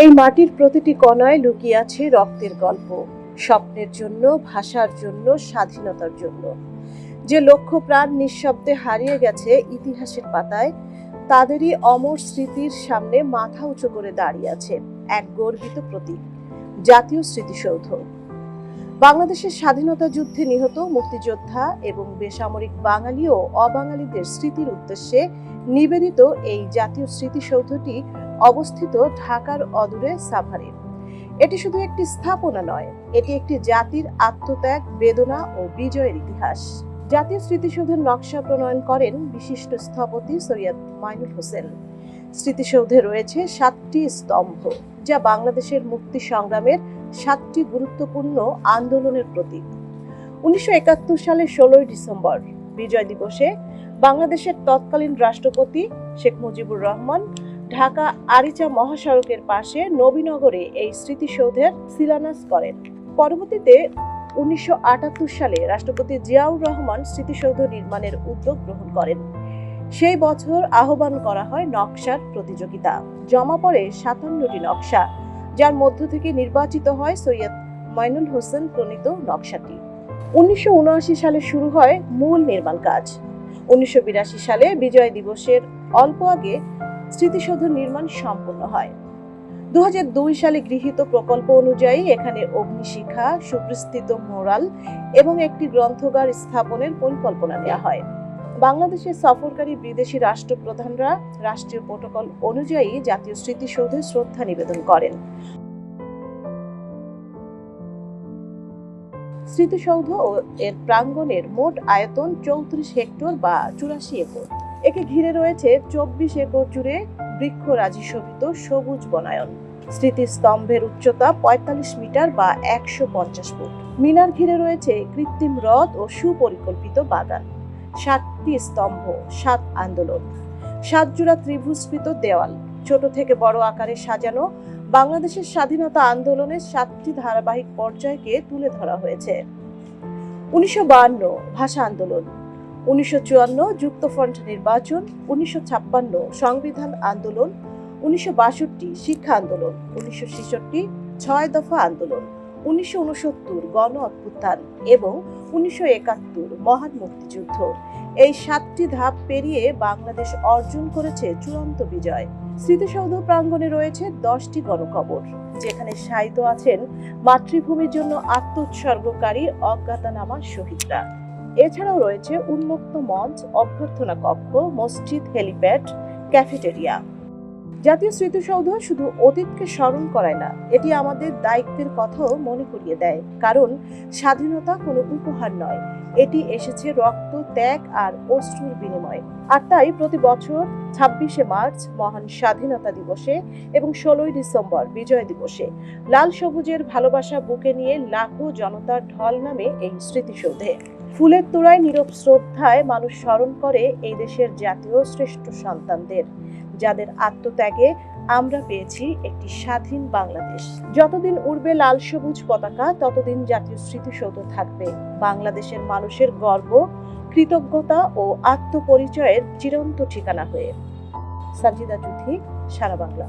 এই মাটির প্রতিটি কণায় লুকিয়ে আছে রক্তের গল্প, স্বপ্নের জন্য, ভাষার জন্য, স্বাধীনতার জন্য। যে লক্ষ্য প্রাণ নিঃশব্দে হারিয়ে গেছে ইতিহাসের পাতায়, তাদেরই অমর স্মৃতির সামনে মাথা উঁচু করে দাঁড়িয়ে আছে এক গর্বিত প্রতীক, জাতীয় স্মৃতিসৌধ। বাংলাদেশের স্বাধীনতা যুদ্ধে নিহত মুক্তিযোদ্ধা এবং বেসামরিক বাঙালি ও অবাঙালিদের স্মৃতির উদ্দেশ্যে নিবেদিত এই জাতীয় স্মৃতিসৌধটি অবস্থিত ঢাকার অদূরে সাভারে। এটি শুধু একটি স্থাপনা নয়, এটি একটি জাতির আত্মত্যাগ, বেদনা ও বিজয়ের ইতিহাস। জাতীয় স্মৃতিসৌধের নকশা প্রণয়ন করেন বিশিষ্ট স্থপতি সৈয়দ মাইনুল হোসেন। স্মৃতিসৌধে রয়েছে 7টি স্তম্ভ, যা বাংলাদেশের মুক্তি সংগ্রামের 7টি গুরুত্বপূর্ণ আন্দোলনের প্রতীক। 1971 সালের 16 ডিসেম্বর বিজয় দিবসে বাংলাদেশের তৎকালীন রাষ্ট্রপতি শেখ মুজিবুর রহমান ঢাকা আরিচা মহাসড়কের পাশে নবীনগরে এই স্মৃতিসৌধের শিলান্যাস করেন। পরবর্তীতে 1978 সালে রাষ্ট্রপতি জিয়াউর রহমান স্মৃতিসৌধ নির্মাণের উদ্যোগ গ্রহণ করেন। সেই বছর আহ্বান করা হয় নকশার প্রতিযোগিতা। জমা পড়ে 57টি নকশা, যার মধ্য থেকে নির্বাচিত হয় সৈয়দ মাইনুল হোসেন প্রণীত নকশাটি। 1979 সালে শুরু হয় মূল নির্মাণ কাজ। 1982 সালে বিজয় দিবসের অল্প আগে স্মৃতিসৌধ নির্মাণ সম্পন্ন হয়। 2002 সালে গৃহীত প্রকল্প অনুযায়ী এখানে অগ্নিশিখা, সুপ্রস্তুত মোরাল এবং একটি গ্রন্থাগার স্থাপনের পরিকল্পনা নেওয়া হয়। বাংলাদেশের সফরকারী বিদেশি রাষ্ট্রপ্রধানরা রাষ্ট্রীয় প্রটোকল অনুযায়ী জাতীয় স্মৃতিসৌধে শ্রদ্ধা নিবেদন করেন। স্মৃতিসৌধ ও এর প্রাঙ্গণের মোট আয়তন 34 হেক্টর বা 84 একর। একে ঘিরে রয়েছে 24 একর জুড়ে বৃক্ষরাজি শোভিত সবুজ বনায়ন। স্মৃতিস্তম্ভের উচ্চতা 45 মিটার বা 150 ফুট। মিনার ঘিরে রয়েছে কৃত্রিম হ্রদ ও সুপরিকল্পিত বাগান। 7টি স্তম্ভ, 7 আন্দোলন, 7 জোড়া ত্রিভুজকৃত দেওয়াল, ছোট থেকে বড় আকারে সাজানো বাংলাদেশের স্বাধীনতা আন্দোলনের 7টি ধারাবাহিক পর্যায়কে তুলে ধরা হয়েছে। 1952 ভাষা আন্দোলন, 1954 যুক্তফ্রন্ট নির্বাচন, 1956 সংবিধান আন্দোলন, 1962 শিক্ষা আন্দোলন, 1966 6 দফা আন্দোলন, 1969 গণ অভ্যুত্থান এবং 1971 মহান মুক্তিযুদ্ধ। এই 7টি ধাপ পেরিয়ে বাংলাদেশ অর্জন করেছে চূড়ান্ত বিজয়। স্মৃতিসৌধ প্রাঙ্গণে রয়েছে 10টি গণকবর, যেখানে শায়িত আছেন মাতৃভূমির জন্য আত্মোৎসর্গকারী অজ্ঞাতনামা শহীদরা। এছাড়াও রয়েছে উন্মুক্ত মঞ্চ, অভ্যর্থনা কক্ষ, মসজিদ, হেলিপ্যাড, ক্যাফেটেরিয়া। জাতীয় স্মৃতিসৌধ শুধু অতীতকে স্মরণ করায় না, এটি আমাদের দায়িত্বের কথাও মনে করিয়ে দেয়। কারণ স্বাধীনতা কোনো উপহার নয়, এটি এসেছে রক্ত, ত্যাগ আর অশ্রুর বিনিময়ে। আর তাই প্রতি বছর 26শে মার্চ মহান স্বাধীনতা দিবসে এবং 16ই ডিসেম্বর বিজয় দিবসে লাল সবুজের ভালোবাসা বুকে নিয়ে লাখো জনতার ঢল নামে এই স্মৃতিসৌধে। ফুলের তোড়ায় নীরব শ্রদ্ধায় মানুষ স্মরণ করে এই দেশের জাতীয় শ্রেষ্ঠ সন্তানদের, যাদের আত্মত্যাগে আমরা পেয়েছি একটি স্বাধীন বাংলাদেশ। যতদিন উড়বে লাল সবুজ পতাকা, ততদিন জাতীয় স্মৃতিসৌধ থাকবে বাংলাদেশের মানুষের গর্ব, কৃতজ্ঞতা ও আত্মপরিচয়ের চিরন্ত ঠিকানা হয়ে। সাজিদা জুথি, সারা বাংলা।